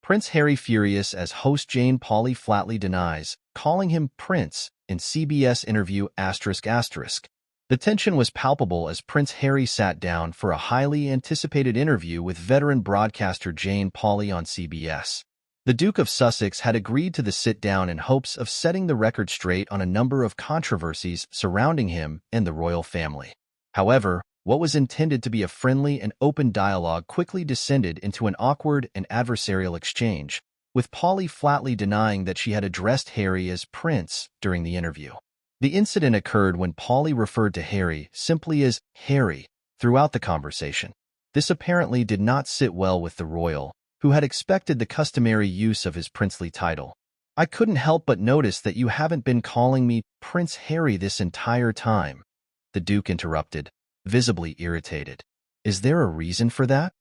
Prince Harry furious as host Jane Pauley flatly denies, calling him Prince in CBS interview ***. The tension was palpable as Prince Harry sat down for a highly anticipated interview with veteran broadcaster Jane Pauley on CBS. The Duke of Sussex had agreed to the sit-down in hopes of setting the record straight on a number of controversies surrounding him and the royal family. However, what was intended to be a friendly and open dialogue quickly descended into an awkward and adversarial exchange, with Pauley flatly denying that she had addressed Harry as Prince during the interview. The incident occurred when Pauley referred to Harry simply as Harry throughout the conversation. This apparently did not sit well with the royal, who had expected the customary use of his princely title. "I couldn't help but notice that you haven't been calling me Prince Harry this entire time," the Duke interrupted, visibly irritated. "Is there a reason for that?"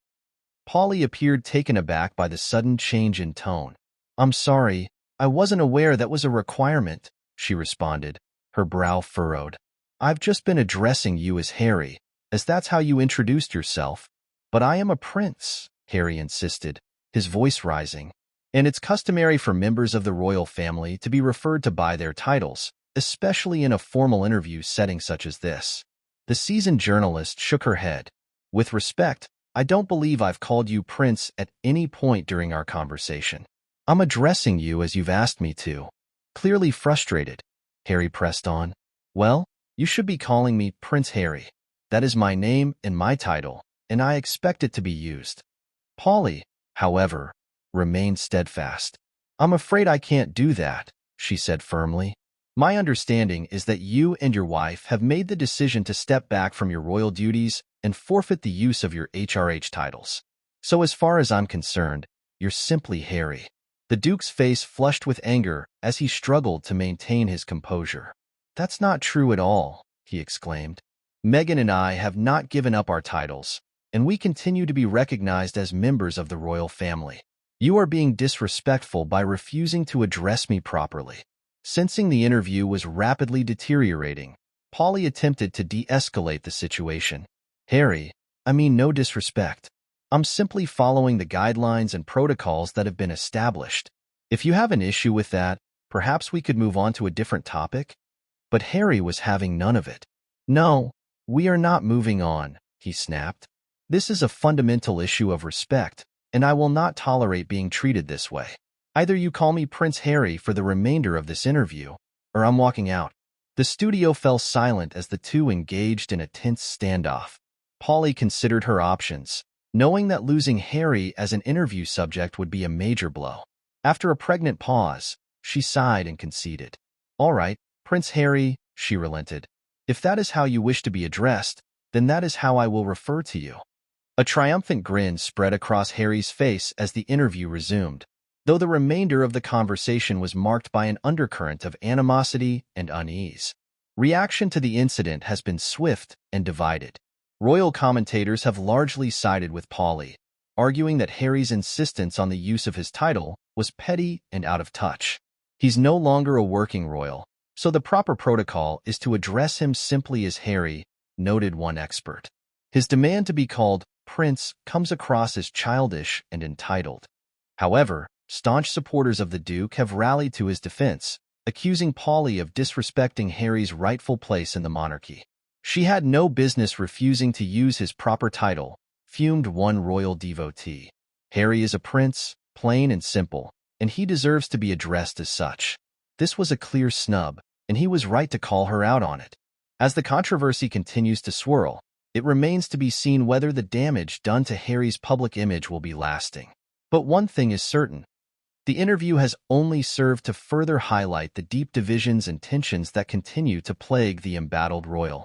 Pauley appeared taken aback by the sudden change in tone. "I'm sorry, I wasn't aware that was a requirement," she responded, her brow furrowed. "I've just been addressing you as Harry, as that's how you introduced yourself. But I am a prince," Harry insisted, his voice rising. "And it's customary for members of the royal family to be referred to by their titles, especially in a formal interview setting such as this." The seasoned journalist shook her head. "With respect, I don't believe I've called you Prince at any point during our conversation. I'm addressing you as you've asked me to." Clearly frustrated, Harry pressed on. "Well, you should be calling me Prince Harry. That is my name and my title, and I expect it to be used." Pauley, however, remained steadfast. "I'm afraid I can't do that," she said firmly. "My understanding is that you and your wife have made the decision to step back from your royal duties and forfeit the use of your HRH titles. So as far as I'm concerned, you're simply Harry." The Duke's face flushed with anger as he struggled to maintain his composure. "That's not true at all," he exclaimed. "Meghan and I have not given up our titles, and we continue to be recognized as members of the royal family. You are being disrespectful by refusing to address me properly." Sensing the interview was rapidly deteriorating, Pauley attempted to de-escalate the situation. "Harry, I mean no disrespect. I'm simply following the guidelines and protocols that have been established. If you have an issue with that, perhaps we could move on to a different topic?" But Harry was having none of it. "No, we are not moving on," he snapped. "This is a fundamental issue of respect, and I will not tolerate being treated this way. Either you call me Prince Harry for the remainder of this interview, or I'm walking out." The studio fell silent as the two engaged in a tense standoff. Pauley considered her options, knowing that losing Harry as an interview subject would be a major blow. After a pregnant pause, she sighed and conceded. "All right, Prince Harry," she relented. "If that is how you wish to be addressed, then that is how I will refer to you." A triumphant grin spread across Harry's face as the interview resumed, though the remainder of the conversation was marked by an undercurrent of animosity and unease. Reaction to the incident has been swift and divided. Royal commentators have largely sided with Pauley, arguing that Harry's insistence on the use of his title was petty and out of touch. He's no longer a working royal, so the proper protocol is to address him simply as Harry, noted one expert. His demand to be called Prince comes across as childish and entitled. However, staunch supporters of the Duke have rallied to his defense, accusing Pauley of disrespecting Harry's rightful place in the monarchy. "She had no business refusing to use his proper title," fumed one royal devotee. "Harry is a prince, plain and simple, and he deserves to be addressed as such." This was a clear snub, and he was right to call her out on it. As the controversy continues to swirl, it remains to be seen whether the damage done to Harry's public image will be lasting. But one thing is certain. The interview has only served to further highlight the deep divisions and tensions that continue to plague the embattled royal.